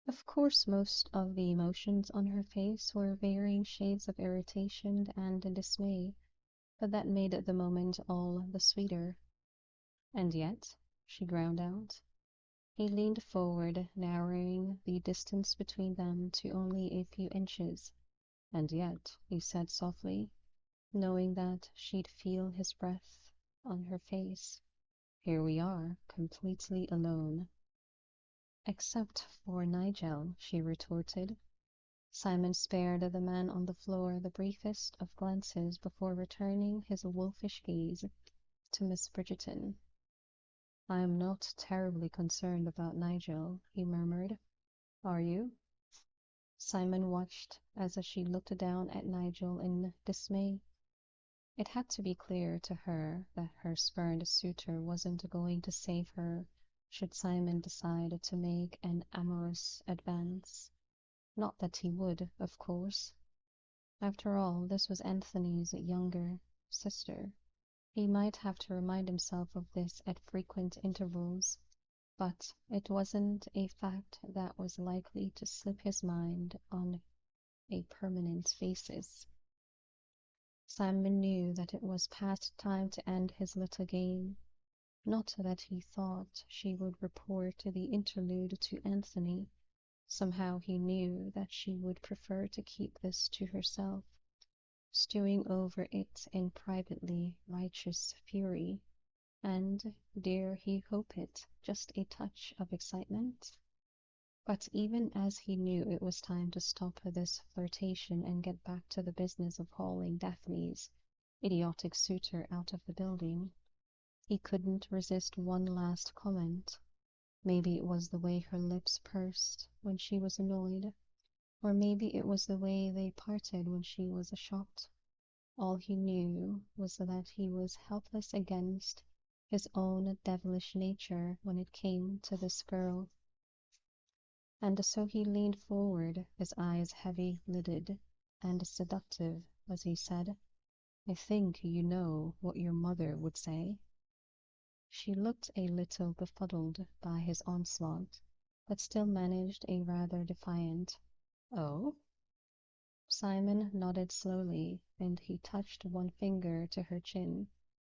Of course, most of the emotions on her face were varying shades of irritation and dismay, but that made the moment all the sweeter. And yet, she ground out. He leaned forward, narrowing the distance between them to only a few inches. And yet, he said softly, knowing that she'd feel his breath on her face, here we are, completely alone. Except for Nigel, she retorted. Simon spared the man on the floor the briefest of glances before returning his wolfish gaze to Miss Bridgerton. "I am not terribly concerned about Nigel," he murmured. "Are you?" Simon watched as she looked down at Nigel in dismay. It had to be clear to her that her spurned suitor wasn't going to save her should Simon decide to make an amorous advance. Not that he would, of course. After all, this was Anthony's younger sister. He might have to remind himself of this at frequent intervals, but it wasn't a fact that was likely to slip his mind on a permanent basis. Simon knew that it was past time to end his little game. Not that he thought she would report the interlude to Anthony. Somehow he knew that she would prefer to keep this to herself, stewing over it in privately righteous fury, and, dare he hope it, just a touch of excitement? But even as he knew it was time to stop this flirtation and get back to the business of hauling Daphne's idiotic suitor out of the building, he couldn't resist one last comment. Maybe it was the way her lips pursed when she was annoyed, or maybe it was the way they parted when she was shocked. All he knew was that he was helpless against his own devilish nature when it came to this girl. And so he leaned forward, his eyes heavy-lidded and seductive, as he said, "I think you know what your mother would say." She looked a little befuddled by his onslaught, but still managed a rather defiant, "Oh?" Simon nodded slowly, and he touched one finger to her chin.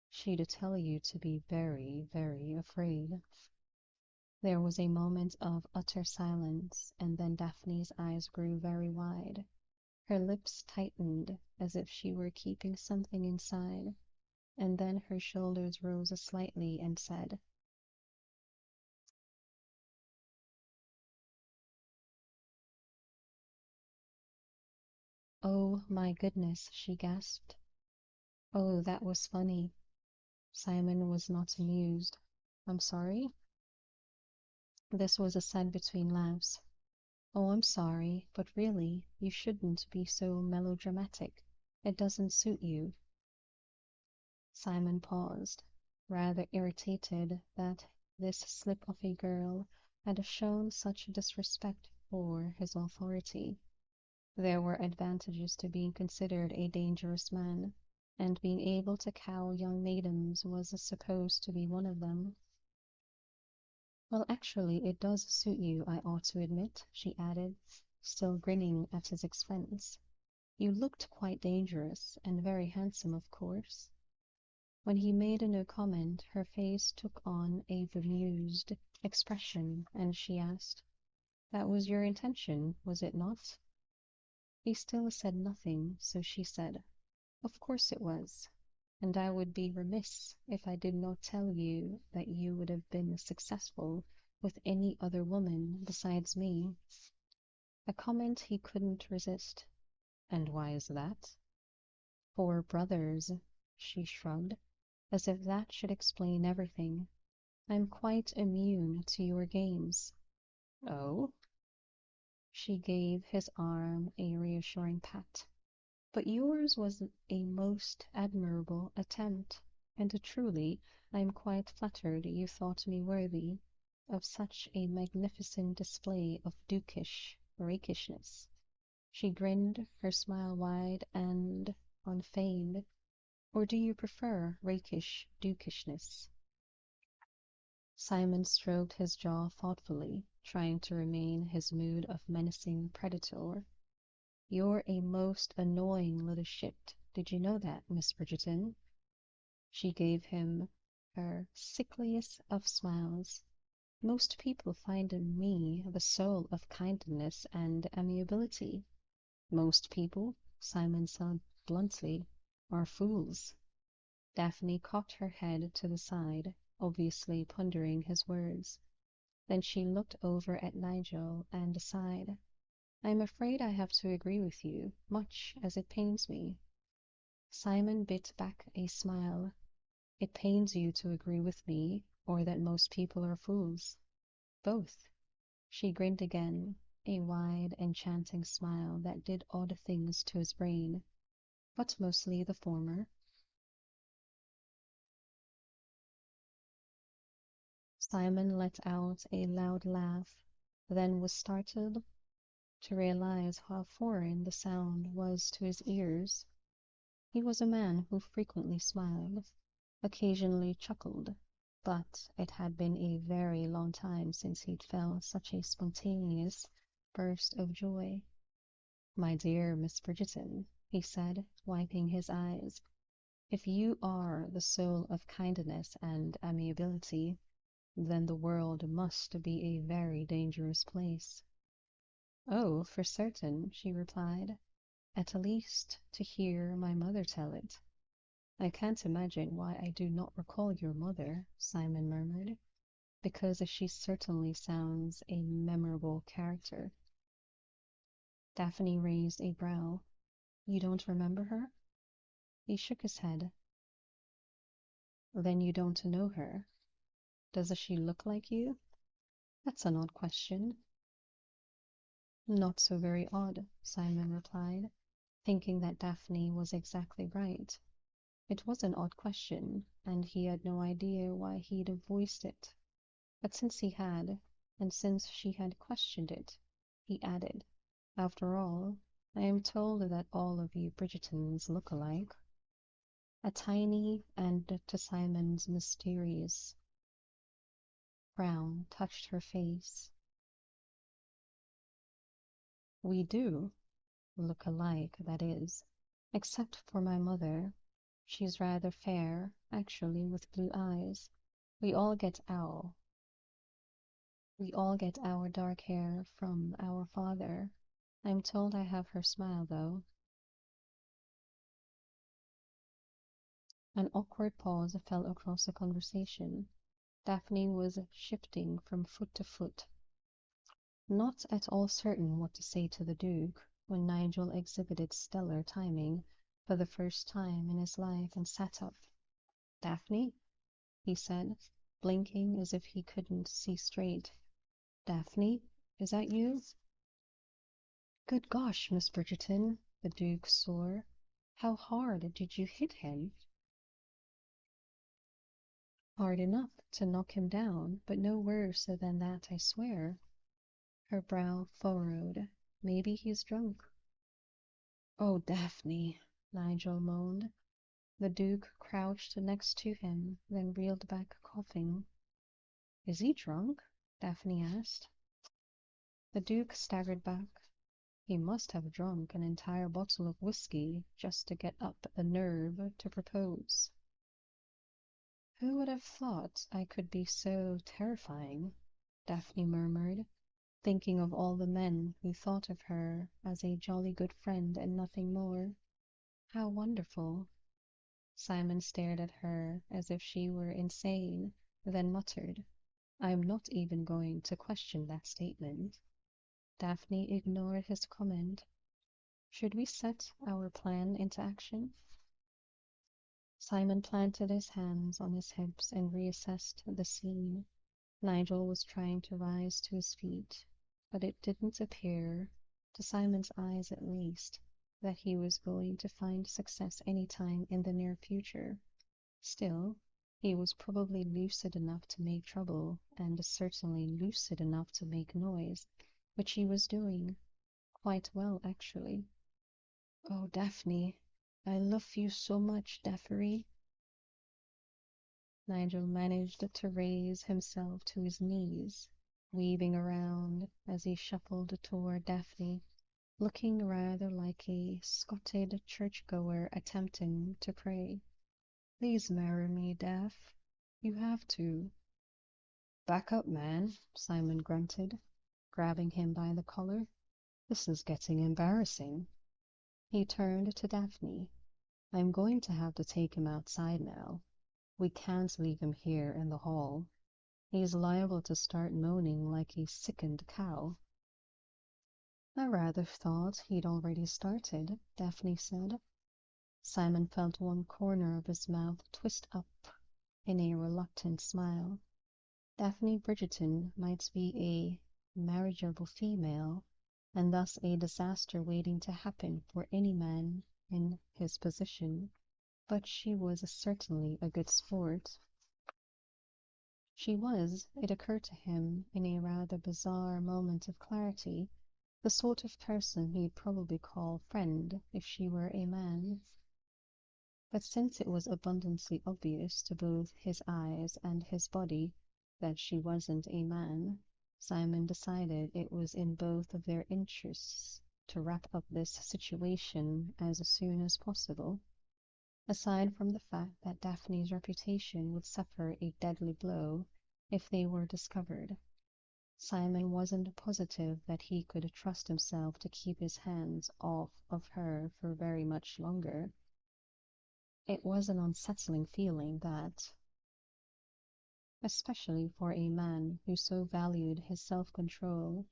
"She'd tell you to be very, very afraid." There was a moment of utter silence, and then Daphne's eyes grew very wide. Her lips tightened as if she were keeping something inside, and then her shoulders rose slightly and said, "Oh, my goodness," she gasped. "Oh, that was funny." Simon was not amused. "I'm sorry?" This was said between laughs. "Oh, I'm sorry, but really, you shouldn't be so melodramatic. It doesn't suit you." Simon paused, rather irritated that this slip of a girl had shown such disrespect for his authority. There were advantages to being considered a dangerous man, and being able to cow young maidens was supposed to be one of them. "Well, actually, it does suit you, I ought to admit," she added, still grinning at his expense. "You looked quite dangerous, and very handsome, of course." When he made no comment, her face took on a bemused expression, and she asked, "That was your intention, was it not?" He still said nothing, so she said, "Of course it was, and I would be remiss if I did not tell you that you would have been successful with any other woman besides me." A comment he couldn't resist. "And why is that?" "Four brothers," she shrugged, as if that should explain everything. "I'm quite immune to your games." "Oh?" She gave his arm a reassuring pat. "But yours was a most admirable attempt, and truly I am quite flattered you thought me worthy of such a magnificent display of dukish rakishness." She grinned, her smile wide and unfeigned. "Or do you prefer rakish dukishness?" Simon stroked his jaw thoughtfully, trying to remain his mood of menacing predator. "You're a most annoying little shit. Did you know that, Miss Bridgerton?" She gave him her sickliest of smiles. "Most people find in me the soul of kindness and amiability." "Most people," Simon said bluntly, "are fools." Daphne cocked her head to the side, obviously pondering his words. Then she looked over at Nigel and sighed. "I'm afraid I have to agree with you, much as it pains me." Simon bit back a smile. "It pains you to agree with me, or that most people are fools?" "Both." She grinned again, a wide, enchanting smile that did odd things to his brain, but mostly the former. Simon let out a loud laugh, then was startled to realize how foreign the sound was to his ears. He was a man who frequently smiled, occasionally chuckled, but it had been a very long time since he'd felt such a spontaneous burst of joy. "My dear Miss Bridgerton," he said, wiping his eyes, "if you are the soul of kindness and amiability, then the world must be a very dangerous place." "Oh, for certain," she replied, "at least to hear my mother tell it." "I can't imagine why I do not recall your mother," Simon murmured, "because she certainly sounds a memorable character." Daphne raised a brow. "You don't remember her?" He shook his head. "Then you don't know her. Does she look like you?" "That's an odd question." "Not so very odd," Simon replied, thinking that Daphne was exactly right. It was an odd question, and he had no idea why he'd voiced it. But since he had, and since she had questioned it, he added, "After all, I am told that all of you Bridgertons look alike." A tiny and, to Simon's mysterious frown, touched her face. "We do look alike, that is, except for my mother. She's rather fair, actually, with blue eyes. We all get our we all get our dark hair from our father. I'm told I have her smile, though." An awkward pause fell across the conversation. Daphne was shifting from foot to foot, not at all certain what to say to the Duke, when Nigel exhibited stellar timing for the first time in his life and sat up. "Daphne?" he said, blinking as if he couldn't see straight. "Daphne, is that you?" "Good gosh, Miss Bridgerton," the Duke swore. "How hard did you hit him?" "Hard enough to knock him down, but no worse than that, I swear." Her brow furrowed. "Maybe he's drunk." "Oh, Daphne," Nigel moaned. The Duke crouched next to him, then reeled back, coughing. "Is he drunk?" Daphne asked. The Duke staggered back. He must have drunk an entire bottle of whiskey just to get up the nerve to propose. "Who would have thought I could be so terrifying?" Daphne murmured, thinking of all the men who thought of her as a jolly good friend and nothing more. How wonderful! Simon stared at her as if she were insane, then muttered, "I'm not even going to question that statement." Daphne ignored his comment. "Should we set our plan into action?" Simon planted his hands on his hips and reassessed the scene. Nigel was trying to rise to his feet, but it didn't appear, to Simon's eyes at least, that he was going to find success any time in the near future. Still, he was probably lucid enough to make trouble, and certainly lucid enough to make noise, which he was doing. Quite well, actually. "Oh, Daphne, I love you so much, Daphery." Nigel managed to raise himself to his knees. weaving around as he shuffled toward Daphne, looking rather like a Scotted churchgoer attempting to pray. Please marry me, Daph. You have to. Back up, man, Simon grunted, grabbing him by the collar. This is getting embarrassing. He turned to Daphne. I'm going to have to take him outside now. We can't leave him here in the hall. He's liable to start moaning like a sickened cow. I rather thought he'd already started, Daphne said. Simon felt one corner of his mouth twist up in a reluctant smile. Daphne Bridgerton might be a marriageable female, and thus a disaster waiting to happen for any man in his position, but she was certainly a good sport. She was, it occurred to him in a rather bizarre moment of clarity, the sort of person he'd probably call friend if she were a man. But since it was abundantly obvious to both his eyes and his body that she wasn't a man, Simon decided it was in both of their interests to wrap up this situation as soon as possible. Aside from the fact that Daphne's reputation would suffer a deadly blow if they were discovered, Simon wasn't positive that he could trust himself to keep his hands off of her for very much longer. It was an unsettling feeling that, especially for a man who so valued his self-control,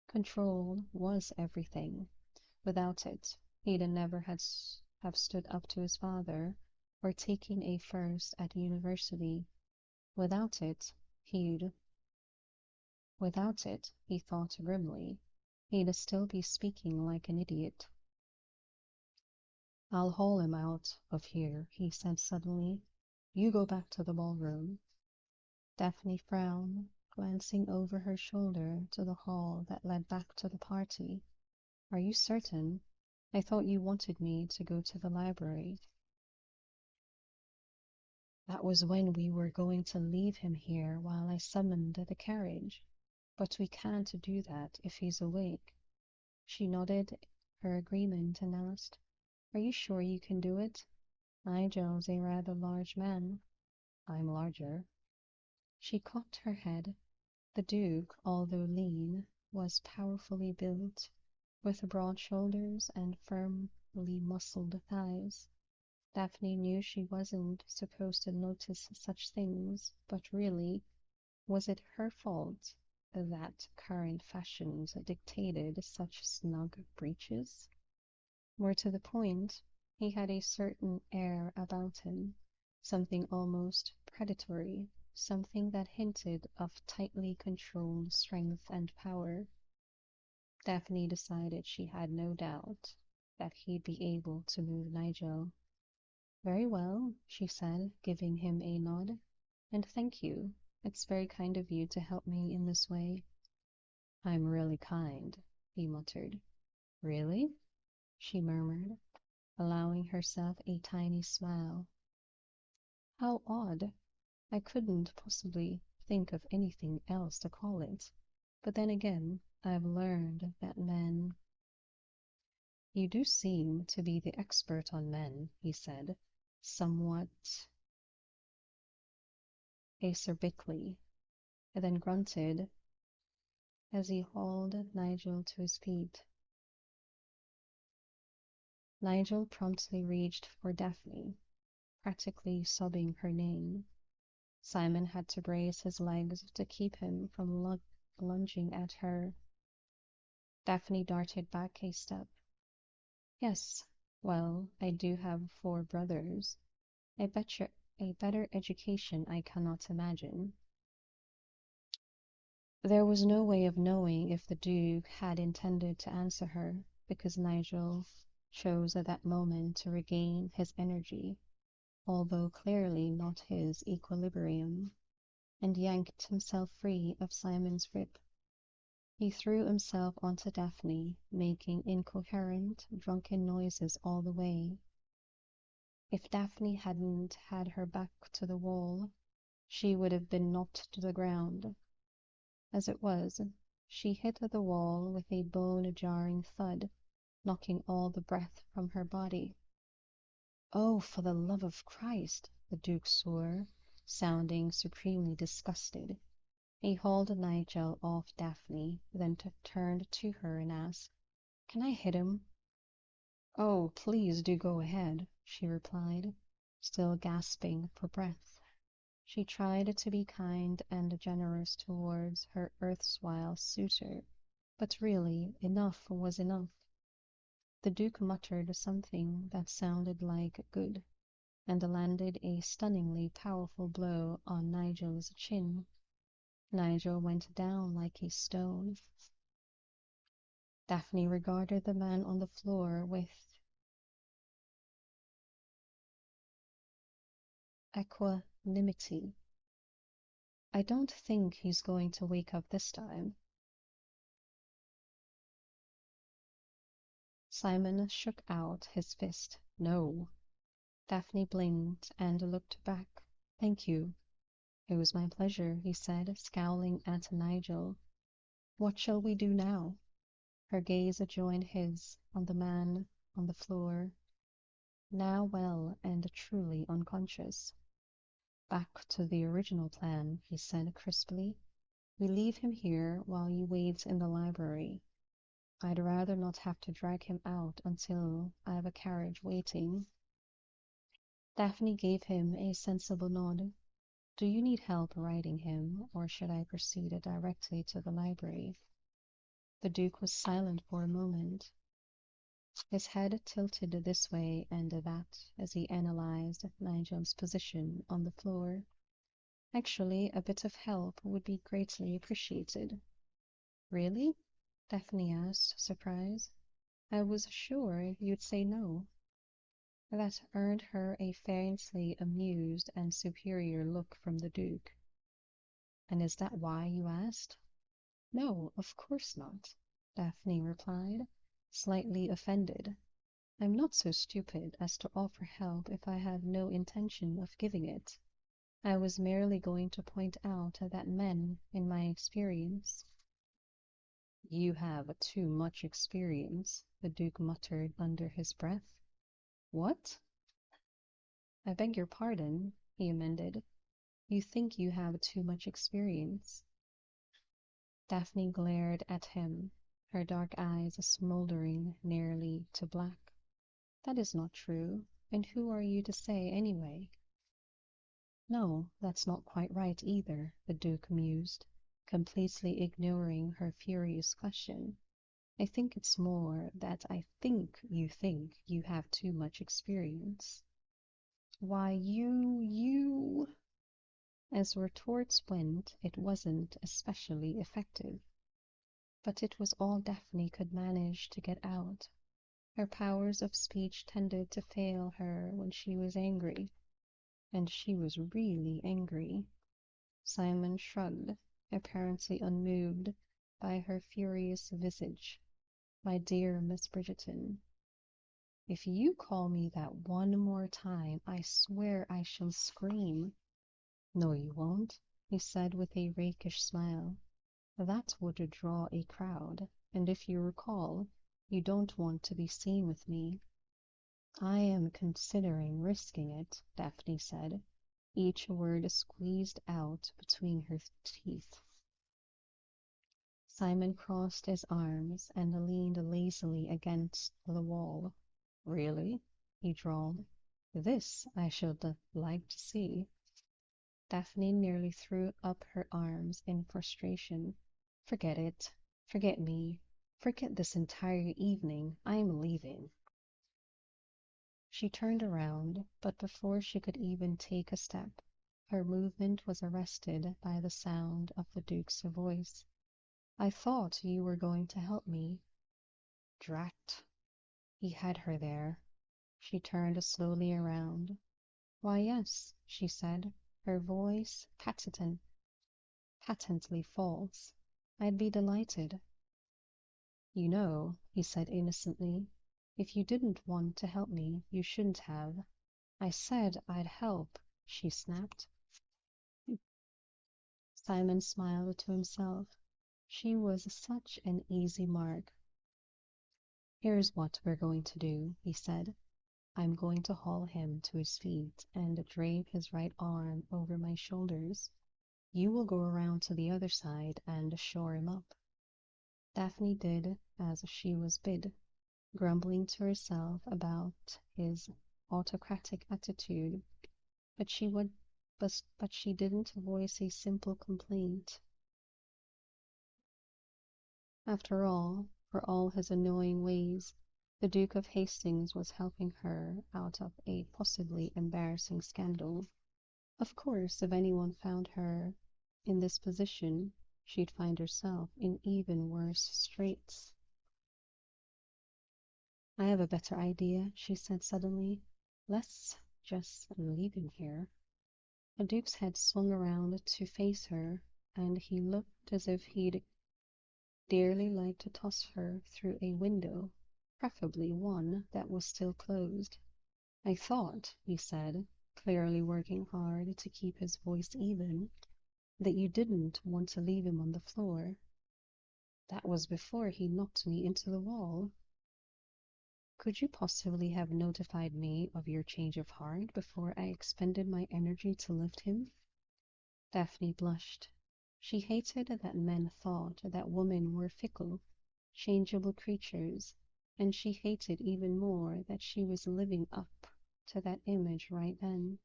control was everything. Without it, he'd never have stood up to his father or taken a first at university. Without it, he thought grimly, he'd still be speaking like an idiot. I'll haul him out of here, he said suddenly. You go back to the ballroom. Daphne frowned, glancing over her shoulder to the hall that led back to the party. Are you certain? I thought you wanted me to go to the library. That was when we were going to leave him here while I summoned the carriage. But we can't do that if he's awake. She nodded her agreement and asked, Are you sure you can do it? Nigel's a rather large man. I'm larger. She cocked her head. The Duke, although lean, was powerfully built, with broad shoulders and firmly muscled thighs. Daphne knew she wasn't supposed to notice such things, but really, was it her fault that current fashions dictated such snug breeches? More to the point, he had a certain air about him, something almost predatory, something that hinted of tightly controlled strength and power. Daphne decided she had no doubt that he'd be able to move Nigel. Very well, she said, giving him a nod. And thank you. It's very kind of you to help me in this way. I'm really kind, he muttered. Really? She murmured, allowing herself a tiny smile. How odd. I couldn't possibly think of anything else to call it. But then again, I've learned that men... You do seem to be the expert on men, he said, somewhat acerbically, and then grunted as he hauled Nigel to his feet. Nigel promptly reached for Daphne, practically sobbing her name. Simon had to brace his legs to keep him from lunging at her. Daphne darted back a step. Yes, well, I do have 4 brothers. I bet you a better education I cannot imagine. There was no way of knowing if the Duke had intended to answer her, because Nigel chose at that moment to regain his energy, although clearly not his equilibrium, and yanked himself free of Simon's grip. He threw himself onto Daphne, making incoherent, drunken noises all the way. If Daphne hadn't had her back to the wall, she would have been knocked to the ground. As it was, she hit the wall with a bone-jarring thud, knocking all the breath from her body. "Oh, for the love of Christ!" the Duke swore, sounding supremely disgusted. He hauled Nigel off Daphne, then turned to her and asked, "Can I hit him?" "Oh, please do go ahead," she replied, still gasping for breath. She tried to be kind and generous towards her erstwhile suitor, but really enough was enough. The Duke muttered something that sounded like good, and landed a stunningly powerful blow on Nigel's chin. Nigel went down like a stone. Daphne regarded the man on the floor with equanimity. "I don't think he's going to wake up this time." Simon shook out his fist. "No." Daphne blinked and looked back. "Thank you." "It was my pleasure," he said, scowling at Nigel. "What shall we do now?" Her gaze joined his on the man on the floor, now well and truly unconscious. "Back to the original plan," he said crisply. "We leave him here while you wait in the library. I'd rather not have to drag him out until I've a carriage waiting." Daphne gave him a sensible nod. "Do you need help riding him, or should I proceed directly to the library?" The Duke was silent for a moment, his head tilted this way and that as he analyzed Nigel's position on the floor. "Actually, a bit of help would be greatly appreciated." "Really?" Daphne asked, surprised. "I was sure you'd say no." That earned her a faintly amused and superior look from the Duke. "And is that why you asked?" "No, of course not," Daphne replied, slightly offended. "I'm not so stupid as to offer help if I have no intention of giving it. I was merely going to point out that men, in my experience—" "You have too much experience," the Duke muttered under his breath. "What?" "I beg your pardon," he amended. "You think you have too much experience." Daphne glared at him, her dark eyes smoldering nearly to black. "That is not true. And who are you to say, anyway?" "No, that's not quite right either," the Duke mused, completely ignoring her furious question. "I think it's more that I think you have too much experience." "Why, you—" As retorts went, it wasn't especially effective. But it was all Daphne could manage to get out. Her powers of speech tended to fail her when she was angry. And she was really angry. Simon shrugged, apparently unmoved by her furious visage. "My dear Miss Bridgerton, if you call me that one more time, I swear I shall scream." "No, you won't," he said with a rakish smile. "That would draw a crowd, and if you recall, you don't want to be seen with me." "I am considering risking it," Daphne said, each word squeezed out between her teeth. Simon crossed his arms and leaned lazily against the wall. "Really?" he drawled. "This I should like to see." Daphne nearly threw up her arms in frustration. "Forget it. Forget me. Forget this entire evening. I'm leaving." She turned around, but before she could even take a step, her movement was arrested by the sound of the Duke's voice. "I thought you were going to help me." Drat! He had her there. She turned slowly around. "Why, yes," she said, her voice patently false. "I'd be delighted." "You know," he said innocently, "if you didn't want to help me, you shouldn't have." "I said I'd help," she snapped. Simon smiled to himself. She was such an easy mark. Here's what we're going to do, he said. I'm going to haul him to his feet and drape his right arm over my shoulders. You will go around to the other side and shore him up. Daphne did as she was bid, grumbling to herself about his autocratic attitude, but she didn't voice a simple complaint. After all his annoying ways, the Duke of Hastings was helping her out of a possibly embarrassing scandal. Of course, if anyone found her in this position, she'd find herself in even worse straits. I have a better idea, she said suddenly. Let's just leave him here. The Duke's head swung around to face her, and he looked as if he'd dearly like to toss her through a window, preferably one that was still closed. I thought, he said, clearly working hard to keep his voice even, that you didn't want to leave him on the floor. That was before he knocked me into the wall. Could you possibly have notified me of your change of heart before I expended my energy to lift him? Daphne blushed. She hated that men thought that women were fickle, changeable creatures, and she hated even more that she was living up to that image right then.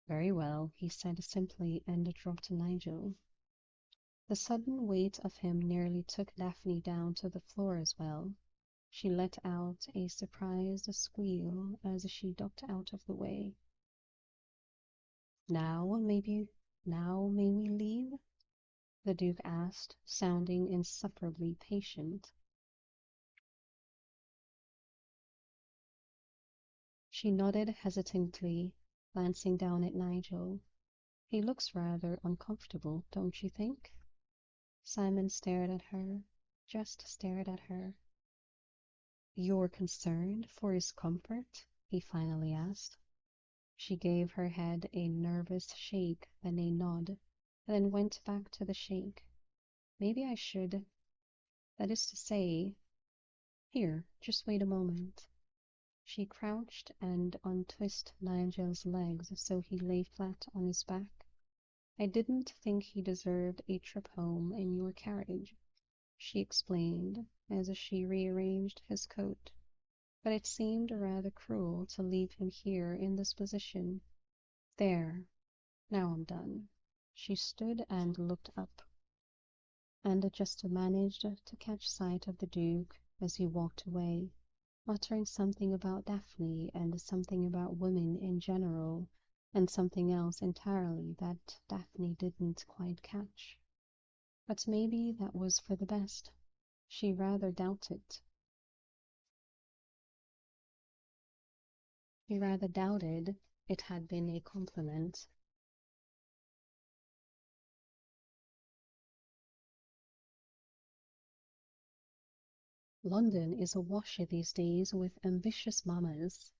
Very well, he said simply and dropped Nigel. The sudden weight of him nearly took Daphne down to the floor as well. She let out a surprised squeal as she ducked out of the way. Now may we leave? The Duke asked, sounding insufferably patient. She nodded hesitantly, glancing down at Nigel. He looks rather uncomfortable, don't you think? Simon stared at her, just stared at her. You're concerned for his comfort? He finally asked. She gave her head a nervous shake, then a nod, and then went back to the shake. Maybe I should. That is to say, here, just wait a moment. She crouched and untwisted Nigel's legs so he lay flat on his back. I didn't think he deserved a trip home in your carriage, she explained as she rearranged his coat. But it seemed rather cruel to leave him here in this position. There, now I'm done. She stood and looked up, and just managed to catch sight of the Duke as he walked away, muttering something about Daphne and something about women in general, and something else entirely that Daphne didn't quite catch. But maybe that was for the best. She rather doubted. She rather doubted it had been a compliment. London is awash these days with ambitious mammas.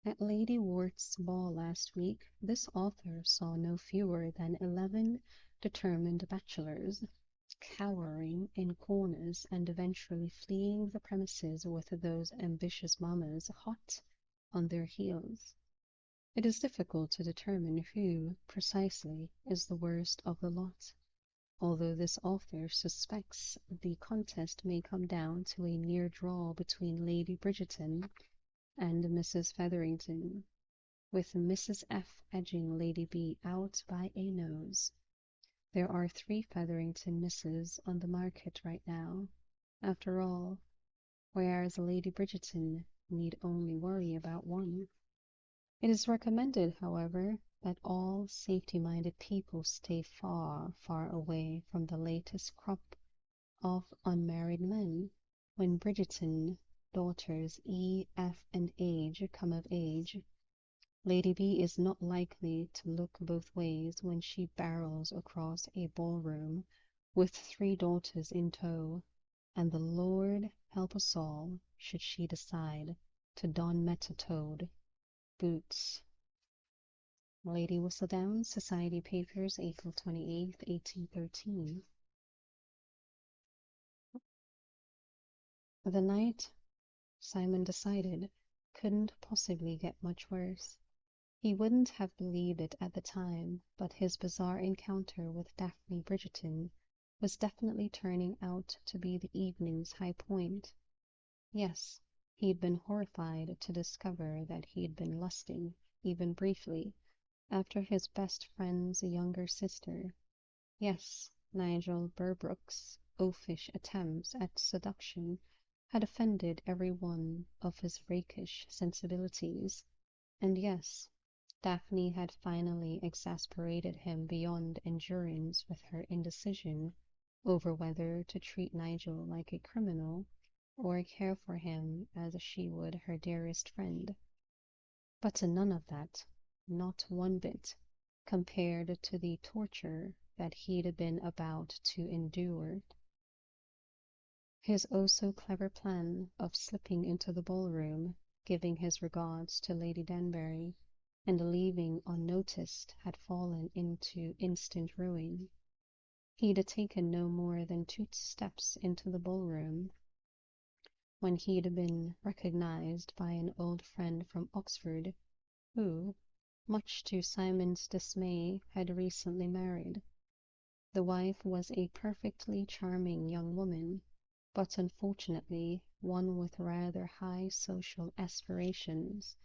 At Lady Worth's ball last week, this author saw no fewer than 11 determined bachelors, cowering in corners and eventually fleeing the premises with those ambitious mammas hot on their heels. It is difficult to determine who, precisely, is the worst of the lot, although this author suspects the contest may come down to a near draw between Lady Bridgerton and Mrs. Featherington, with Mrs. F edging Lady B out by a nose. There are 3 Featherington misses on the market right now, after all, whereas Lady Bridgerton need only worry about 1. It is recommended, however, that all safety-minded people stay far, far away from the latest crop of unmarried men. When Bridgerton daughters E, F, and H come of age, Lady B is not likely to look both ways when she barrels across a ballroom with 3 daughters in tow, and the Lord help us all should she decide to don meta-toed boots. Lady Whistledown, Society Papers, April 28th, 1813. The night, Simon decided, couldn't possibly get much worse. He wouldn't have believed it at the time, but his bizarre encounter with Daphne Bridgerton was definitely turning out to be the evening's high point. Yes, he'd been horrified to discover that he'd been lusting, even briefly, after his best friend's younger sister. Yes, Nigel Berbrook's oafish attempts at seduction had offended every one of his rakish sensibilities, and yes, Daphne had finally exasperated him beyond endurance with her indecision over whether to treat Nigel like a criminal or care for him as she would her dearest friend. But none of that, not one bit, compared to the torture that he'd been about to endure. His oh-so-clever plan of slipping into the ballroom, giving his regards to Lady Danbury, and leaving unnoticed had fallen into instant ruin. He'd taken no more than 2 steps into the ballroom when he'd been recognized by an old friend from Oxford, who, much to Simon's dismay, had recently married. The wife was a perfectly charming young woman, but unfortunately one with rather high social aspirations,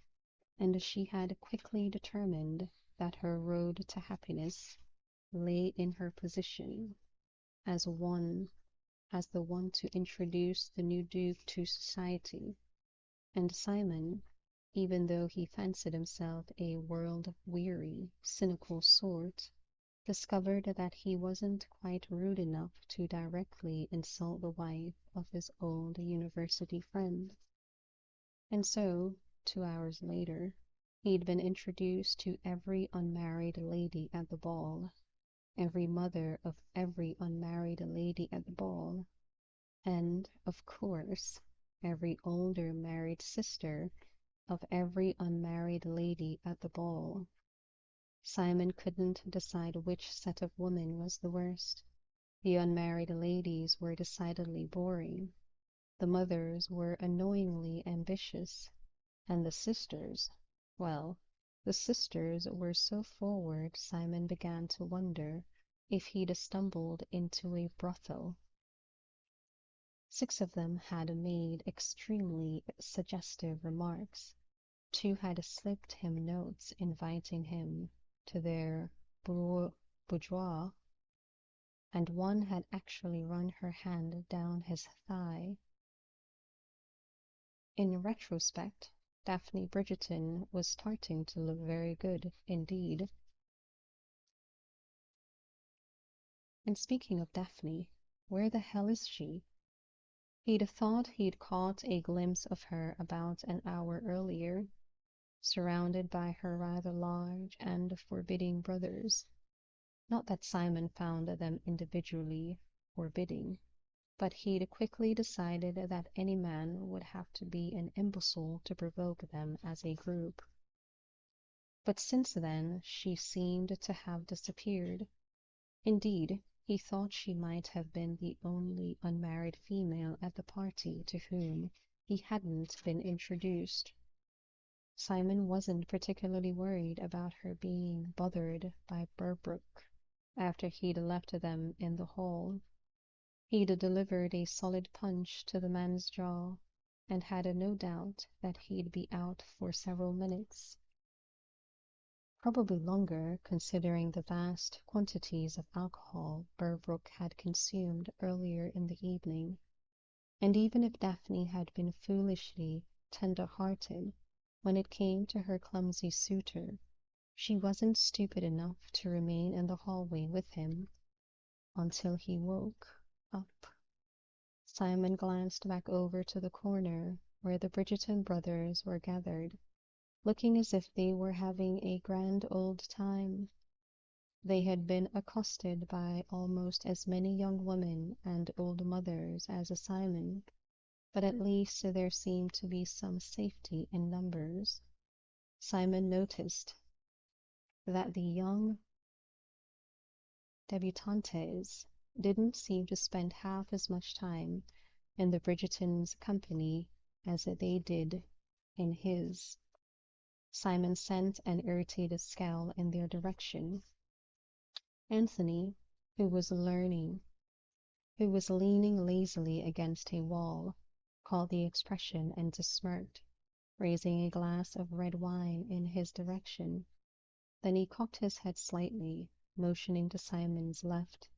and she had quickly determined that her road to happiness lay in her position as the one to introduce the new Duke to society, and Simon, even though he fancied himself a world-weary, cynical sort, discovered that he wasn't quite rude enough to directly insult the wife of his old university friend. And so, 2 hours later, he'd been introduced to every unmarried lady at the ball, every mother of every unmarried lady at the ball, and, of course, every older married sister of every unmarried lady at the ball. Simon couldn't decide which set of women was the worst. The unmarried ladies were decidedly boring, the mothers were annoyingly ambitious, and the sisters, well, the sisters were so forward Simon began to wonder if he'd stumbled into a brothel. 6 of them had made extremely suggestive remarks. 2 had slipped him notes inviting him to their boudoir, and 1 had actually run her hand down his thigh. In retrospect, Daphne Bridgerton was starting to look very good indeed. And speaking of Daphne, where the hell is she? He'd thought he'd caught a glimpse of her about an hour earlier, surrounded by her rather large and forbidding brothers. Not that Simon found them individually forbidding, but he'd quickly decided that any man would have to be an imbecile to provoke them as a group. But since then she seemed to have disappeared. Indeed, he thought she might have been the only unmarried female at the party to whom he hadn't been introduced. Simon wasn't particularly worried about her being bothered by Berbrook after he'd left them in the hall. He'd delivered a solid punch to the man's jaw, and had no doubt that he'd be out for several minutes. Probably longer, considering the vast quantities of alcohol Berbrook had consumed earlier in the evening. And even if Daphne had been foolishly tender-hearted when it came to her clumsy suitor, she wasn't stupid enough to remain in the hallway with him until he woke up. Simon glanced back over to the corner where the Bridgerton brothers were gathered, looking as if they were having a grand old time. They had been accosted by almost as many young women and old mothers as Simon, but at least there seemed to be some safety in numbers. Simon noticed that the young debutantes didn't seem to spend half as much time in the Bridgerton's company as they did in his. Simon sent an irritated scowl in their direction. Anthony, who was learning, who was leaning lazily against a wall, caught the expression and smirked, raising a glass of red wine in his direction. Then he cocked his head slightly, motioning to Simon's left.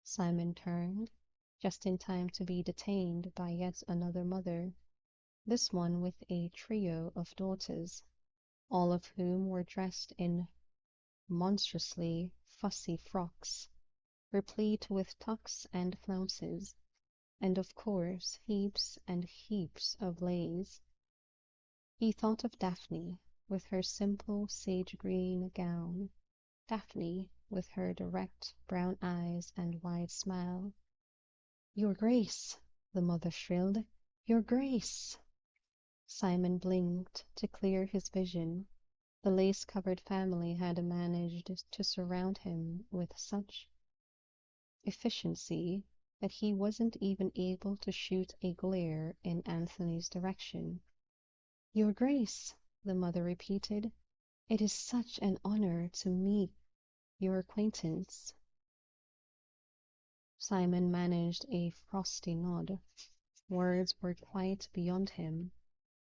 Simon turned, just in time to be detained by yet another mother, this one with a trio of daughters, all of whom were dressed in monstrously fussy frocks, replete with tucks and flounces, and of course heaps and heaps of lace. He thought of Daphne, with her simple sage-green gown, Daphne, with her direct brown eyes and wide smile. "Your Grace!" the mother shrilled. "Your Grace!" Simon blinked to clear his vision. The lace-covered family had managed to surround him with such efficiency that he wasn't even able to shoot a glare in Anthony's direction. "Your Grace!" the mother repeated. "It is such an honor to meet your acquaintance." Simon managed a frosty nod. Words were quite beyond him.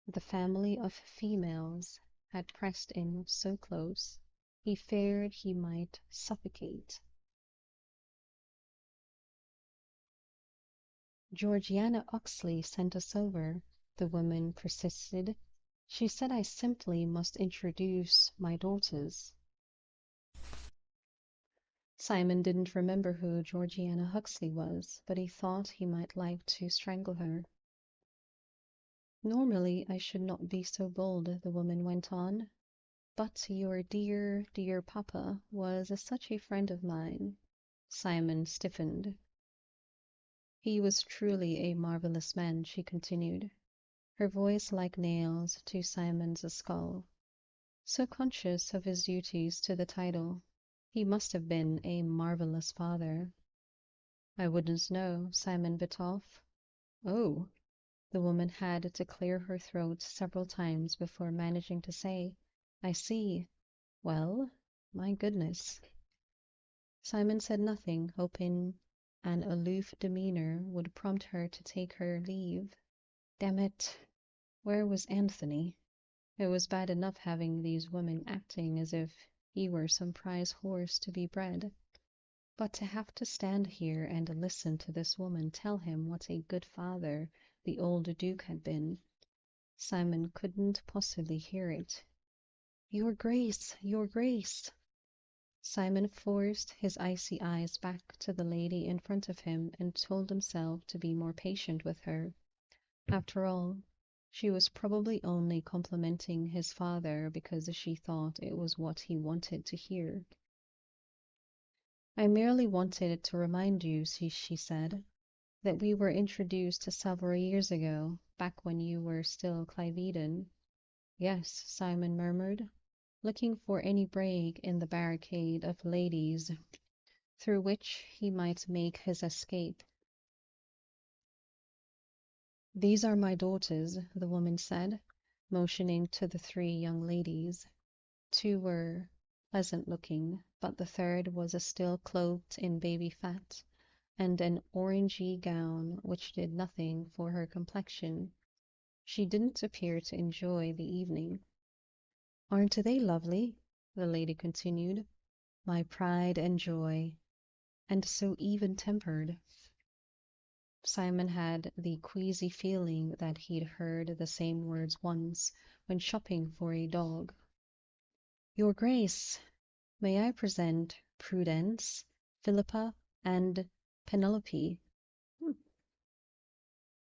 The family of females had pressed in so close, he feared he might suffocate. "Georgiana Oxley sent us over," the woman persisted. "She said I simply must introduce my daughters." Simon didn't remember who Georgiana Huxley was, but he thought he might like to strangle her. "Normally I should not be so bold," the woman went on, "but your dear, dear papa was such a friend of mine." Simon stiffened. "He was truly a marvelous man," she continued, her voice like nails to Simon's skull. "So conscious of his duties to the title. He must have been a marvelous father." "I wouldn't know," Simon bit off. "Oh!" The woman had to clear her throat several times before managing to say, "I see. Well, my goodness." Simon said nothing, hoping an aloof demeanor would prompt her to take her leave. Damn it! Where was Anthony? It was bad enough having these women acting as if he were some prize horse to be bred. But to have to stand here and listen to this woman tell him what a good father the old Duke had been. Simon couldn't possibly hear it. "Your Grace, your Grace!" Simon forced his icy eyes back to the lady in front of him and told himself to be more patient with her. After all, she was probably only complimenting his father because she thought it was what he wanted to hear. "I merely wanted to remind you," she said, "that we were introduced several years ago, back when you were still Clive Eden." "Yes," Simon murmured, looking for any break in the barricade of ladies through which he might make his escape. "These are my daughters," the woman said, motioning to the three young ladies. Two were pleasant-looking, but the third was still clothed in baby fat and an orangey gown which did nothing for her complexion. She didn't appear to enjoy the evening. "Aren't they lovely?" the lady continued. "My pride and joy, and so even-tempered." Simon had the queasy feeling that he'd heard the same words once when shopping for a dog. "Your Grace, may I present Prudence, Philippa, and Penelope?"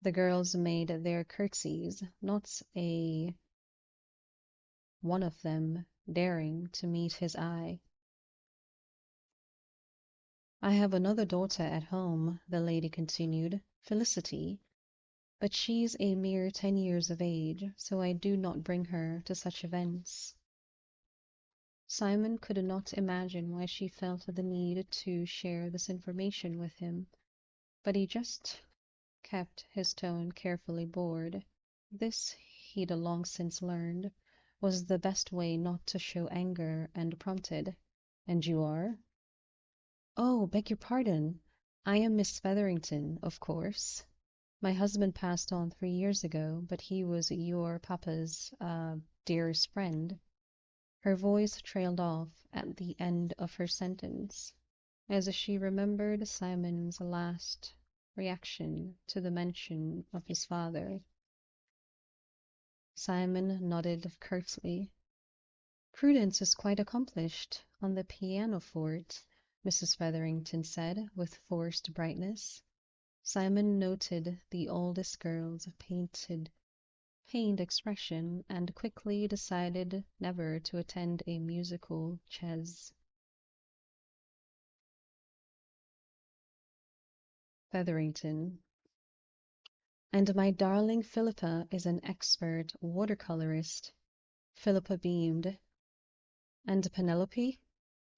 The girls made their curtsies, not a one of them daring to meet his eye. "I have another daughter at home," the lady continued, "Felicity, but she's a mere 10 years of age, so I do not bring her to such events." Simon could not imagine why she felt the need to share this information with him, but he just kept his tone carefully bored. This, he'd long since learned, was the best way not to show anger, and prompted. And you are? Oh, beg your pardon. I am Miss Featherington, of course. My husband passed on 3 years ago, but he was your papa's dearest friend. Her voice trailed off at the end of her sentence, as she remembered Simon's last reaction to the mention of his father. Simon nodded curtly. Prudence is quite accomplished on the pianoforte, Mrs. Featherington said with forced brightness. Simon noted the oldest girl's pained expression and quickly decided never to attend a musical chaise. Featherington. And my darling Philippa is an expert watercolorist. Philippa beamed. And Penelope?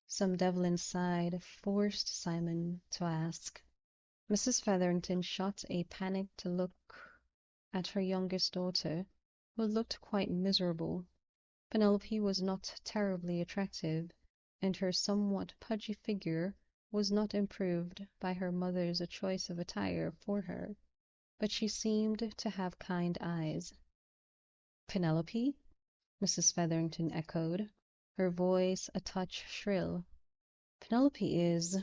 Some devil inside forced Simon to ask. Mrs. Featherington shot a panicked look at her youngest daughter, who looked quite miserable. Penelope was not terribly attractive, and her somewhat pudgy figure was not improved by her mother's choice of attire for her, but she seemed to have kind eyes. Penelope? Mrs. Featherington echoed, her voice a touch shrill. Penelope is,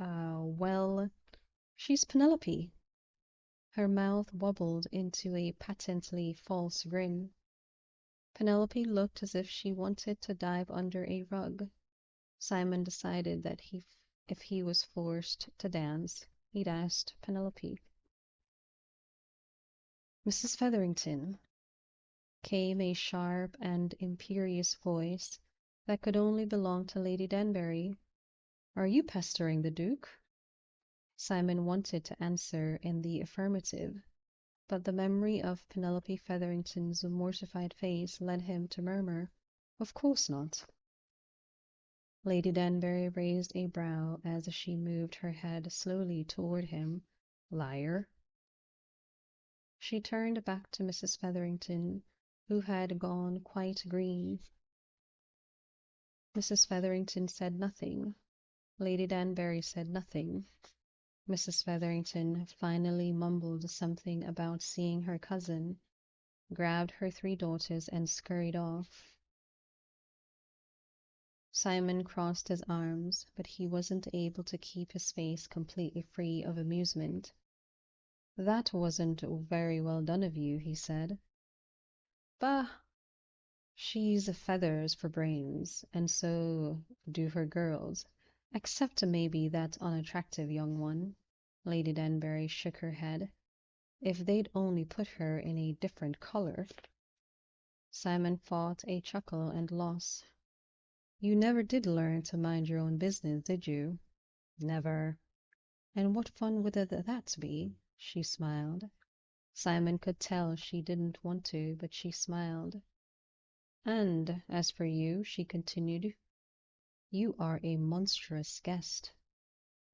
well, she's Penelope. Her mouth wobbled into a patently false grin. Penelope looked as if she wanted to dive under a rug. Simon decided that if he was forced to dance, he'd ask Penelope. Mrs. Featherington, came a sharp and imperious voice that could only belong to Lady Danbury. Are you pestering the Duke? Simon wanted to answer in the affirmative, but the memory of Penelope Featherington's mortified face led him to murmur, Of course not. Lady Danbury raised a brow as she moved her head slowly toward him. Liar. She turned back to Mrs. Featherington, who had gone quite green. Mrs. Featherington said nothing. Lady Danbury said nothing. Mrs. Featherington finally mumbled something about seeing her cousin, grabbed her 3 daughters, and scurried off. Simon crossed his arms, but he wasn't able to keep his face completely free of amusement. That wasn't very well done of you, he said. Bah! She's feathers for brains, and so do her girls, except maybe that unattractive young one. Lady Danbury shook her head. If they'd only put her in a different color. Simon fought a chuckle and loss. You never did learn to mind your own business, did you? Never. And what fun would that be? She smiled. Simon could tell she didn't want to, but she smiled. And as for you, she continued, you are a monstrous guest.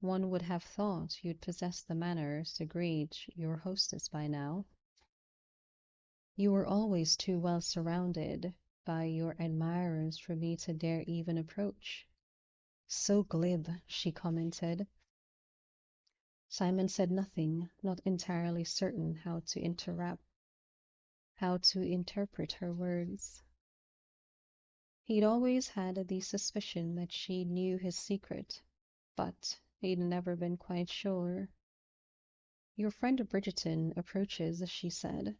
One would have thought you'd possess the manners to greet your hostess by now. You were always too well surrounded by your admirers for me to dare even approach. So glib, she commented. Simon said nothing, not entirely certain how to interpret her words. He'd always had the suspicion that she knew his secret, but he'd never been quite sure. Your friend Bridgerton approaches, she said.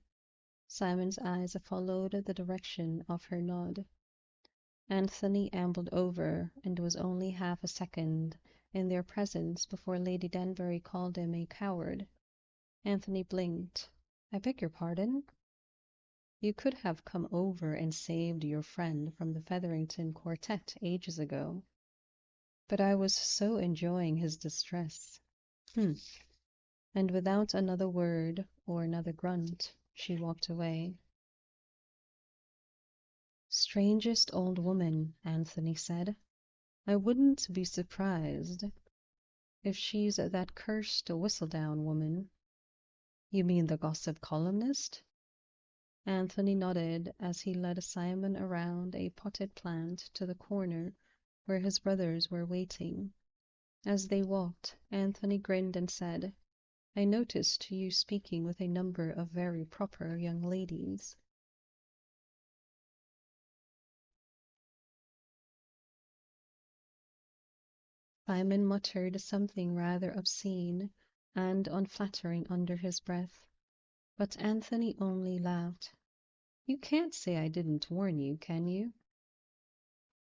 Simon's eyes followed the direction of her nod. Anthony ambled over, and was only half a second in their presence before Lady Danbury called him a coward. Anthony blinked. I beg your pardon? You could have come over and saved your friend from the Featherington quartet ages ago. But I was so enjoying his distress. And without another word or another grunt, she walked away. Strangest old woman, Anthony said. I wouldn't be surprised if she's that cursed Whistledown woman. You mean the gossip columnist? Anthony nodded as he led Simon around a potted plant to the corner where his brothers were waiting. As they walked, Anthony grinned and said, I noticed you speaking with a number of very proper young ladies. Simon muttered something rather obscene and unflattering under his breath, but Anthony only laughed. You can't say I didn't warn you, can you?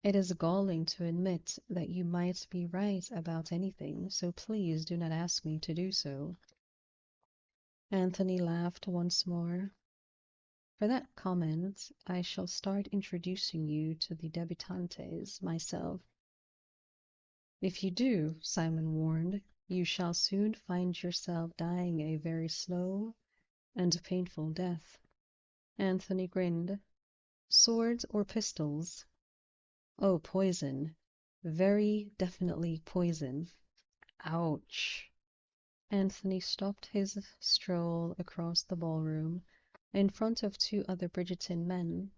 It is galling to admit that you might be right about anything, so please do not ask me to do so. Anthony laughed once more. For that comment, I shall start introducing you to the debutantes myself. If you do, Simon warned, you shall soon find yourself dying a very slow and painful death. Anthony grinned. Swords or pistols? Oh, poison. Very definitely poison. Ouch. Anthony stopped his stroll across the ballroom in front of two other Bridgerton men,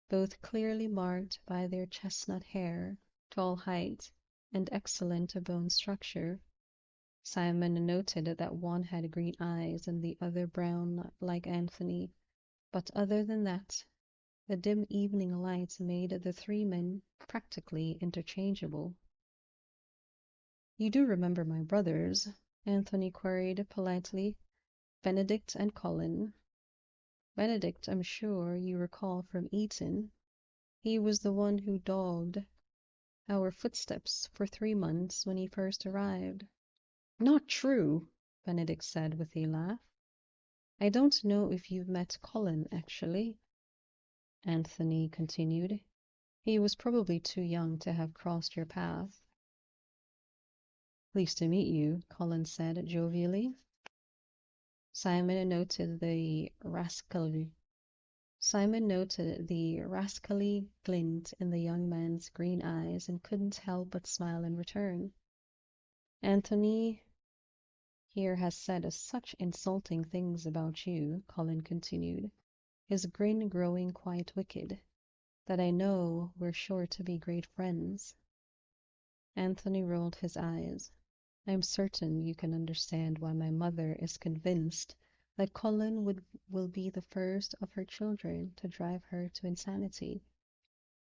both clearly marked by their chestnut hair, tall height, and excellent bone structure. Simon noted that one had green eyes and the other brown like Anthony, but other than that, the dim evening light made the three men practically interchangeable. You do remember my brothers? Anthony queried politely. Benedict and Colin. Benedict, I'm sure you recall from Eton. He was the one who dogged our footsteps for 3 months when he first arrived. Not true, Benedict said with a laugh. I don't know if you've met Colin, actually, Anthony continued. He was probably too young to have crossed your path. Pleased to meet you, Colin said jovially. Simon noted the rascally glint in the young man's green eyes and couldn't help but smile in return. Anthony here has said such insulting things about you, Colin continued, his grin growing quite wicked, that I know we're sure to be great friends. Anthony rolled his eyes. I'm certain you can understand why my mother is convinced that Colin will be the first of her children to drive her to insanity.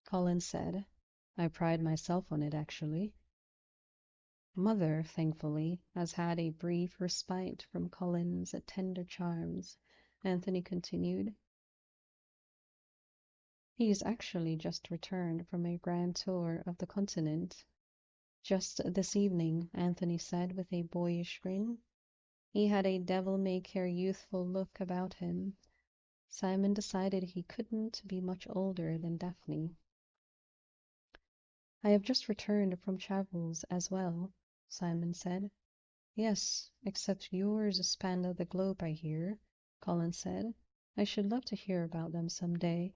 Colin said, I pride myself on it, actually. Mother, thankfully, has had a brief respite from Colin's tender charms, Anthony continued. He's actually just returned from a grand tour of the continent. Just this evening, Anthony said with a boyish grin. He had a devil-may-care youthful look about him. Simon decided he couldn't be much older than Daphne. I have just returned from travels as well, Simon said. Yes, except yours spanned the globe, I hear, Colin said. I should love to hear about them some day.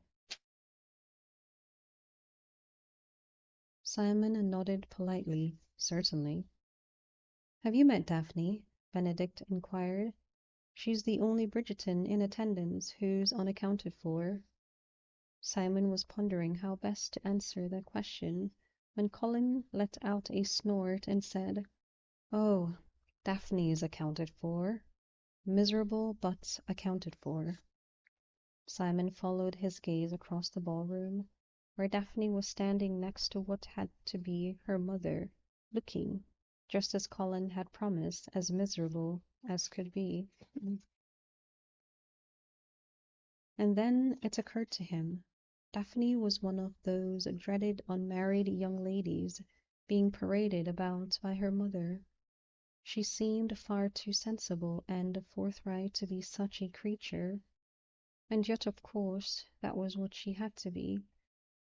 Simon nodded politely. Certainly. Have you met Daphne? Benedict inquired. She's the only Bridgerton in attendance who's unaccounted for. Simon was pondering how best to answer that question when Colin let out a snort and said, Oh, Daphne's accounted for. Miserable, but accounted for. Simon followed his gaze across the ballroom, where Daphne was standing next to what had to be her mother, looking, just as Colin had promised, as miserable as could be. And then it occurred to him. Daphne was one of those dreaded unmarried young ladies being paraded about by her mother. She seemed far too sensible and forthright to be such a creature. And yet, of course, that was what she had to be.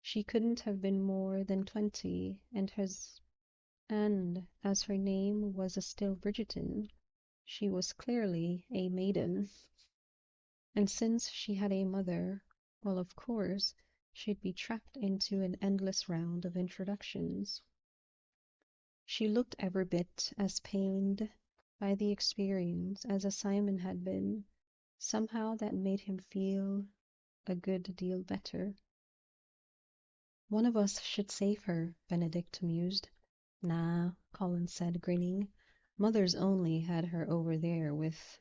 She couldn't have been more than 20, and as her name was still Bridgerton, she was clearly a maiden. And since she had a mother, well, of course, she'd be trapped into an endless round of introductions. She looked every bit as pained by the experience as Simon had been. Somehow that made him feel a good deal better. One of us should save her, Benedict mused. Nah, Colin said, grinning. Mother's only had her over there with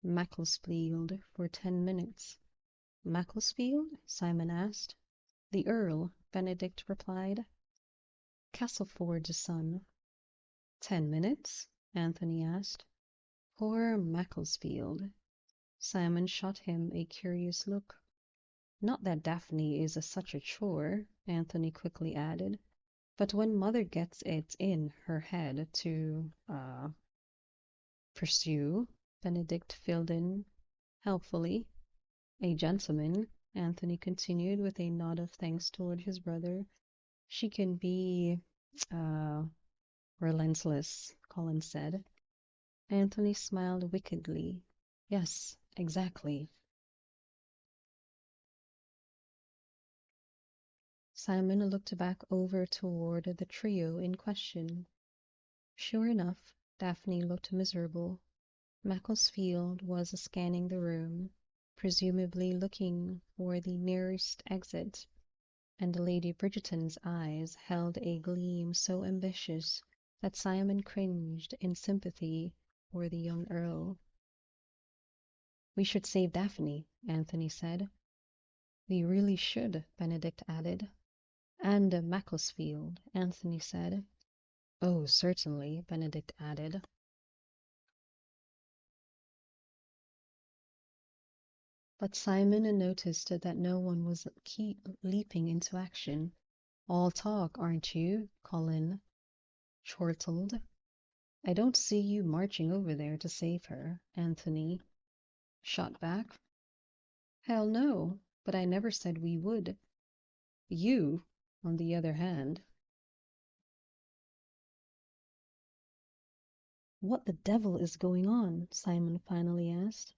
Macclesfield for 10 minutes. Macclesfield? Simon asked. The Earl, Benedict replied. Castleford's son. 10 minutes? Anthony asked. Poor Macclesfield. Simon shot him a curious look. Not that Daphne is such a chore, Anthony quickly added, but when Mother gets it in her head to, pursue, Benedict filled in helpfully. A gentleman, Anthony continued with a nod of thanks toward his brother. She can be, uh, relentless, Colin said. Anthony smiled wickedly. Yes, exactly. Simon looked back over toward the trio in question. Sure enough, Daphne looked miserable. Macclesfield was scanning the room, presumably looking for the nearest exit, and Lady Bridgerton's eyes held a gleam so ambitious that Simon cringed in sympathy for the young Earl. We should save Daphne, Anthony said. We really should, Benedict added. And Macclesfield, Anthony said. Oh, certainly, Benedict added. But Simon noticed that no one was leaping into action. All talk, aren't you? Colin chortled. I don't see you marching over there to save her, Anthony shot back. Hell no, but I never said we would. You, on the other hand. What the devil is going on? Simon finally asked.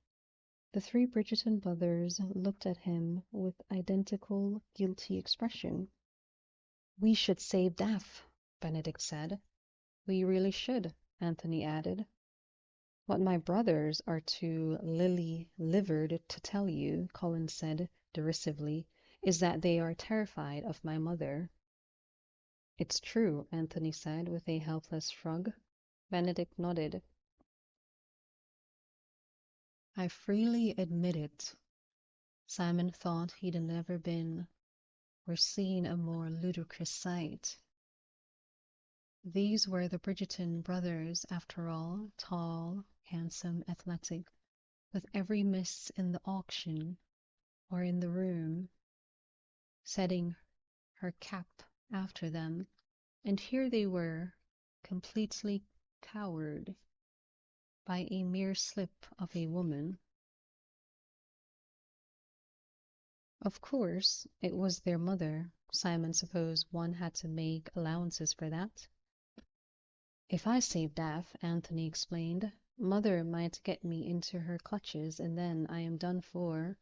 The three Bridgerton brothers looked at him with identical guilty expression. We should save Daph, Benedict said. We really should, Anthony added. What my brothers are too lily-livered to tell you, Colin said derisively, is that they are terrified of my mother. It's true, Anthony said with a helpless shrug. Benedict nodded. I freely admit it. Simon thought he'd never been or seen a more ludicrous sight. These were the Bridgerton brothers, after all, tall, handsome, athletic, with every miss in the auction or in the room setting her cap after them, and here they were, completely cowed by a mere slip of a woman. Of course, it was their mother. Simon supposed one had to make allowances for that. If I save Daph, Anthony explained, Mother might get me into her clutches, and then I am done for.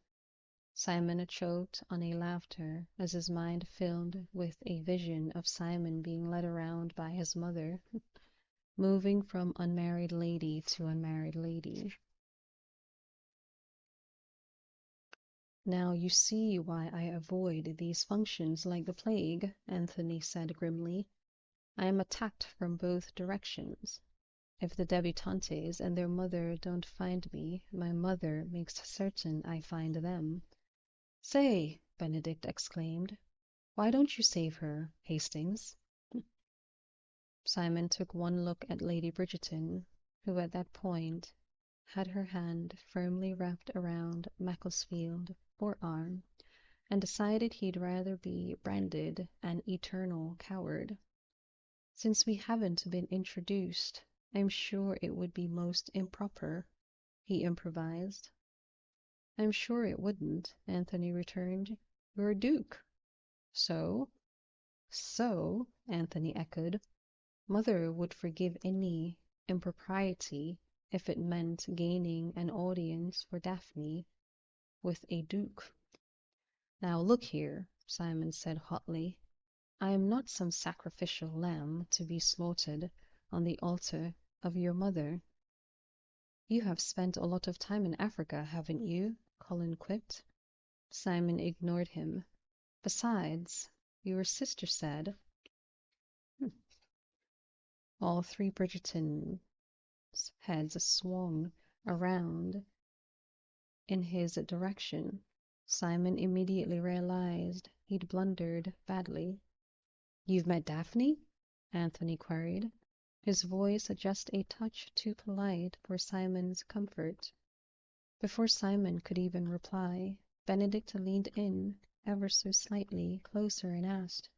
Simon choked on a laughter as his mind filled with a vision of Simon being led around by his mother, moving from unmarried lady to unmarried lady. Now you see why I avoid these functions like the plague, Anthony said grimly. I am attacked from both directions. If the debutantes and their mother don't find me, my mother makes certain I find them. Say, Benedict exclaimed, why don't you save her, Hastings? Simon took one look at Lady Bridgerton, who at that point had her hand firmly wrapped around Macclesfield's forearm, and decided he'd rather be branded an eternal coward. Since we haven't been introduced, I'm sure it would be most improper, he improvised. I'm sure it wouldn't, Anthony returned. You're a duke. So? So, Anthony echoed. Mother would forgive any impropriety if it meant gaining an audience for Daphne with a duke. Now look here, Simon said hotly. I am not some sacrificial lamb to be slaughtered on the altar of your mother. You have spent a lot of time in Africa, haven't you? Colin quipped. Simon ignored him. Besides, your sister said. Hmm. All three Bridgertons' heads swung around in his direction. Simon immediately realized he'd blundered badly. You've met Daphne? Anthony queried, his voice just a touch too polite for Simon's comfort. Before Simon could even reply, Benedict leaned in ever so slightly closer and asked,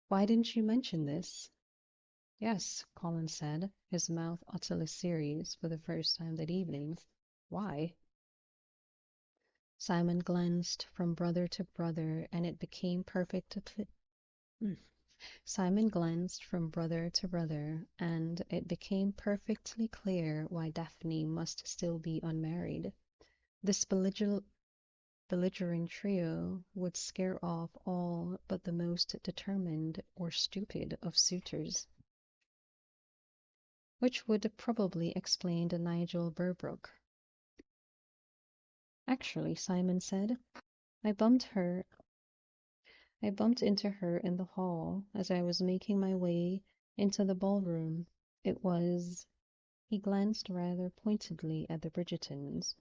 Why didn't you mention this? Yes, Colin said, his mouth utterly serious for the first time that evening. Why? Simon glanced from brother to brother, and it became Simon glanced from brother to brother, and it became perfectly clear why Daphne must still be unmarried. This belligerent trio would scare off all but the most determined or stupid of suitors. Which would probably explain the Nigel Burbrook. Actually, Simon said, I bumped into her in the hall as I was making my way into the ballroom. It was, he glanced rather pointedly at the Bridgertons,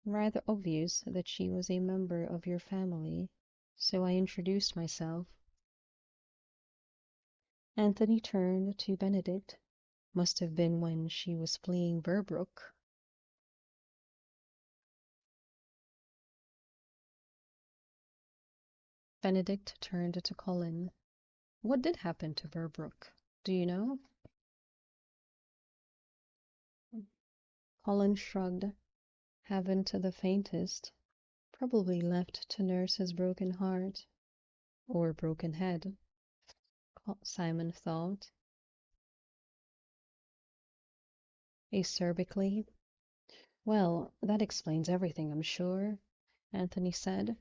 rather obvious that she was a member of your family, so I introduced myself. Anthony turned to Benedict. Must have been when she was fleeing Burbrook. Benedict turned to Colin. What did happen to Burbrook? Do you know? Colin shrugged. Haven't the faintest. Probably left to nurse his broken heart. Or broken head, Simon thought. Acerbically. Well, that explains everything, I'm sure, Anthony said,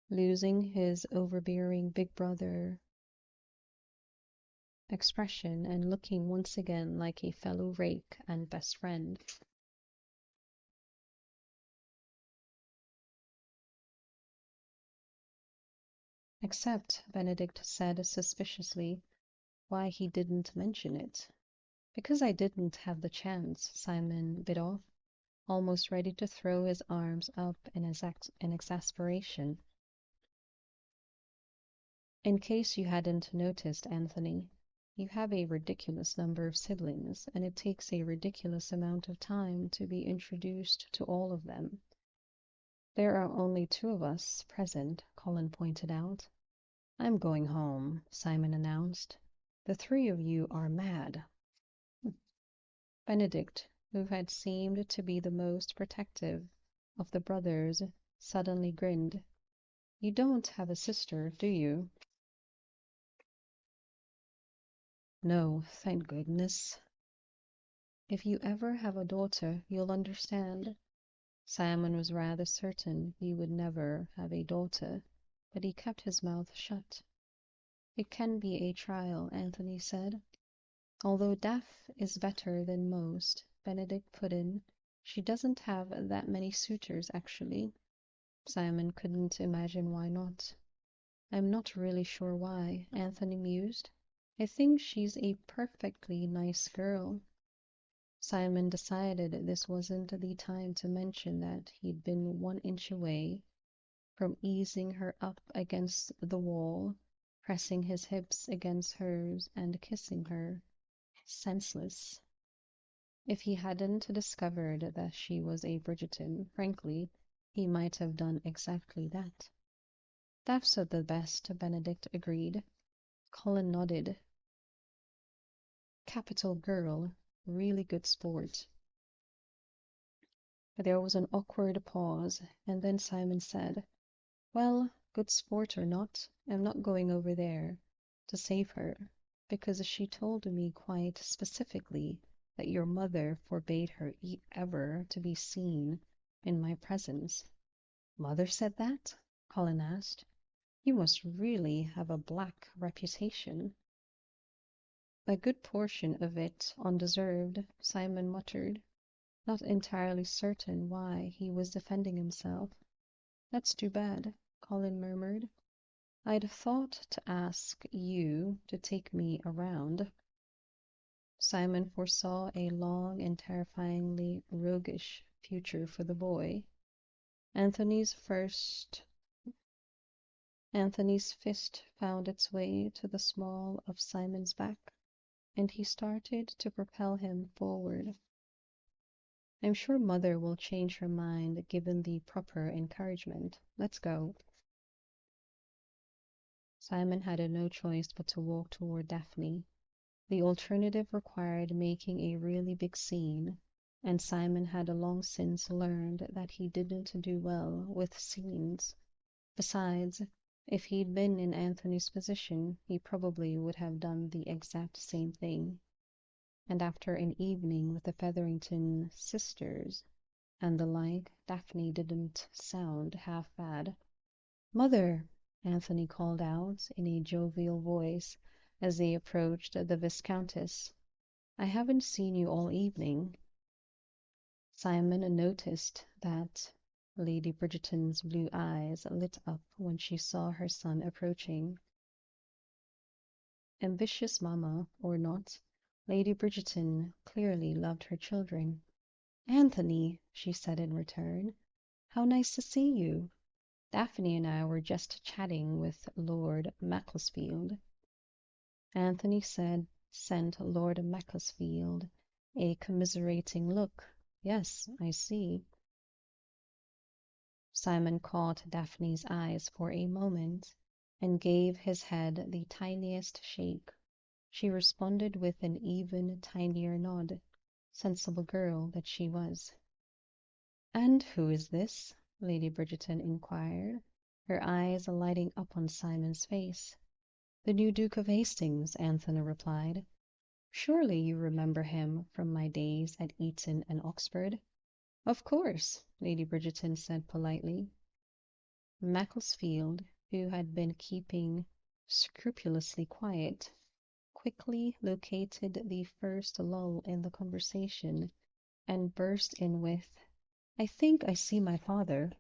losing his overbearing big brother expression and looking once again like a fellow rake and best friend. Except, Benedict said suspiciously, why he didn't mention it. Because I didn't have the chance, Simon bit off, almost ready to throw his arms up in exasperation. In case you hadn't noticed, Anthony, you have a ridiculous number of siblings, and it takes a ridiculous amount of time to be introduced to all of them. There are only two of us present, Colin pointed out. I'm going home, Simon announced. The three of you are mad. Benedict, who had seemed to be the most protective of the brothers, suddenly grinned. You don't have a sister, do you? No, thank goodness. If you ever have a daughter, you'll understand. Simon was rather certain he would never have a daughter, but he kept his mouth shut. It can be a trial, Anthony said. Although Daph is better than most, Benedict put in, she doesn't have that many suitors, actually. Simon couldn't imagine why not. I'm not really sure why, Anthony mused. I think she's a perfectly nice girl. Simon decided this wasn't the time to mention that he'd been 1 inch away from easing her up against the wall, pressing his hips against hers and kissing her. Senseless. If he hadn't discovered that she was a Bridgerton, frankly, he might have done exactly that. That's the best, Benedict agreed. Colin nodded. Capital girl, really good sport. There was an awkward pause, and then Simon said, Well, good sport or not, I'm not going over there to save her, because she told me quite specifically that your mother forbade her ever to be seen in my presence. Mother said that? Colin asked. You must really have a black reputation. A good portion of it undeserved, Simon muttered, not entirely certain why he was defending himself. That's too bad, Colin murmured. I'd thought to ask you to take me around. Simon foresaw a long and terrifyingly roguish future for the boy. Anthony's first Anthony's fist found its way to the small of Simon's back, and he started to propel him forward. I'm sure Mother will change her mind given the proper encouragement. Let's go. Simon had no choice but to walk toward Daphne. The alternative required making a really big scene, and Simon had long since learned that he didn't do well with scenes. Besides, if he'd been in Anthony's position, he probably would have done the exact same thing. And after an evening with the Featherington sisters and the like, Daphne didn't sound half bad. Mother! Anthony called out in a jovial voice as they approached the Viscountess. I haven't seen you all evening. Simon noticed that Lady Bridgerton's blue eyes lit up when she saw her son approaching. Ambitious mamma or not, Lady Bridgerton clearly loved her children. Anthony, she said in return, how nice to see you. Daphne and I were just chatting with Lord Macclesfield. Anthony sent Lord Macclesfield a commiserating look. Yes, I see. Simon caught Daphne's eyes for a moment and gave his head the tiniest shake. She responded with an even tinier nod, sensible girl that she was. And who is this? Lady Bridgerton inquired, her eyes lighting up on Simon's face. The new Duke of Hastings, Anthony replied. Surely you remember him from my days at Eton and Oxford. Of course, Lady Bridgerton said politely. Macclesfield, who had been keeping scrupulously quiet, quickly located the first lull in the conversation and burst in with, I think I see my father.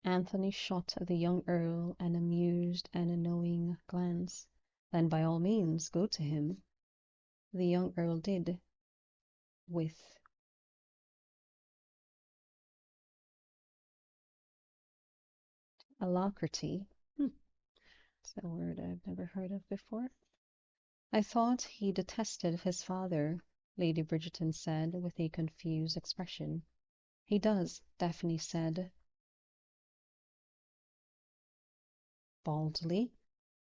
Anthony shot the young Earl an amused and a knowing glance. Then by all means go to him. The young Earl did, with alacrity. It's a word I've never heard of before. I thought he detested his father, Lady Bridgerton said with a confused expression. He does, Daphne said baldly.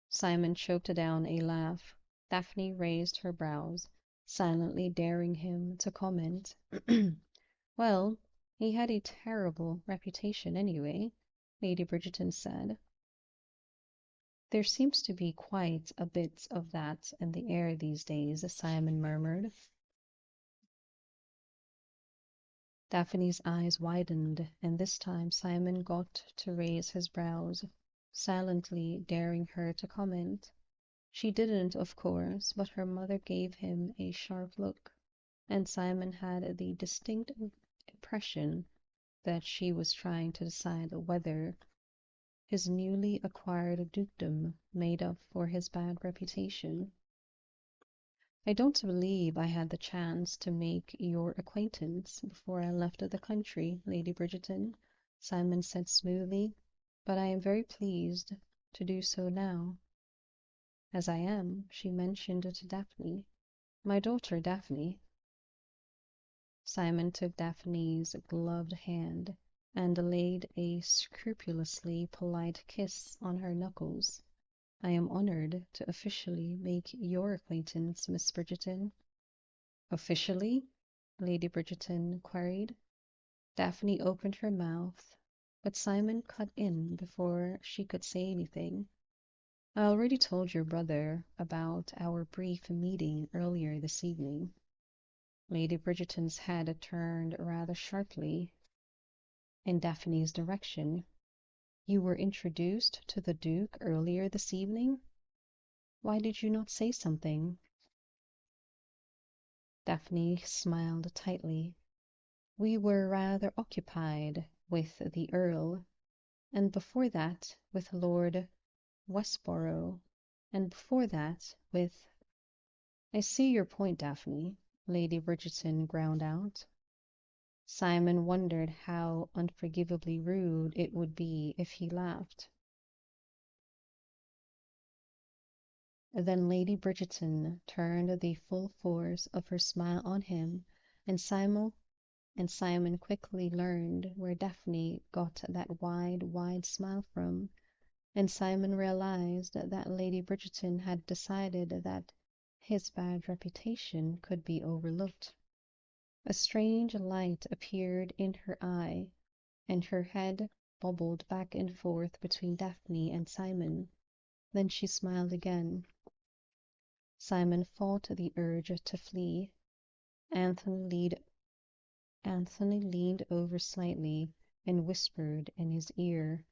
Simon choked down a laugh. Daphne raised her brows, silently daring him to comment. Well, he had a terrible reputation anyway, Lady Bridgerton said. There seems to be quite a bit of that in the air these days, Simon murmured. Daphne's eyes widened, and this time Simon got to raise his brows, silently daring her to comment. She didn't, of course, but her mother gave him a sharp look, and Simon had the distinct impression that she was trying to decide whether his newly acquired dukedom made up for his bad reputation. I don't believe I had the chance to make your acquaintance before I left the country, Lady Bridgerton, Simon said smoothly, but I am very pleased to do so now. As I am, she mentioned to Daphne. My daughter Daphne. Simon took Daphne's gloved hand and laid a scrupulously polite kiss on her knuckles. I am honored to officially make your acquaintance, Miss Bridgerton. Officially? Lady Bridgerton queried. Daphne opened her mouth, but Simon cut in before she could say anything. I already told your brother about our brief meeting earlier this evening. Lady Bridgerton's head turned rather sharply. in Daphne's direction. You were introduced to the Duke earlier this evening? Why did you not say something? Daphne smiled tightly. We were rather occupied with the Earl, and before that with Lord Westborough, and before that with— I see your point, Daphne, Lady Bridgerton ground out. Simon wondered how unforgivably rude it would be if he laughed. Then Lady Bridgerton turned the full force of her smile on him, and Simon quickly learned where Daphne got that wide, wide smile from, and Simon realized that Lady Bridgerton had decided that his bad reputation could be overlooked. A strange light appeared in her eye, and her head bobbled back and forth between Daphne and Simon. Then she smiled again. Simon fought the urge to flee. Anthony leaned over slightly and whispered in his ear.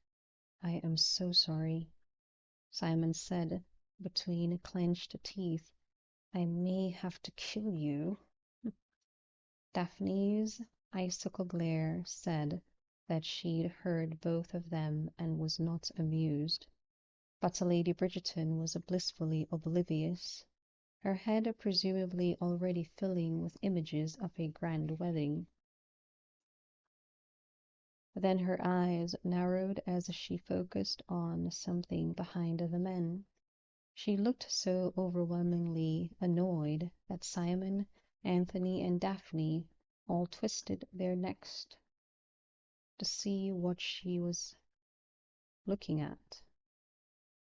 I am so sorry, Simon said between clenched teeth. I may have to kill you. Daphne's icicle glare said that she'd heard both of them and was not amused. But Lady Bridgerton was blissfully oblivious, her head presumably already filling with images of a grand wedding. Then her eyes narrowed as she focused on something behind the men. She looked so overwhelmingly annoyed that Simon, Anthony, and Daphne all twisted their necks to see what she was looking at.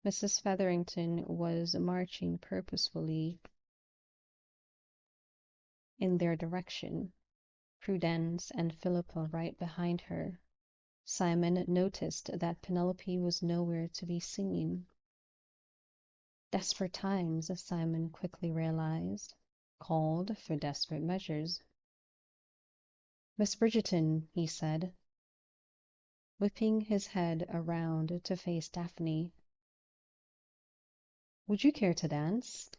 Mrs. Featherington was marching purposefully in their direction, Prudence and Philippa right behind her. Simon noticed that Penelope was nowhere to be seen. Desperate times, Simon quickly realized, called for desperate measures. Miss Bridgerton, he said, whipping his head around to face Daphne. Would you care to dance?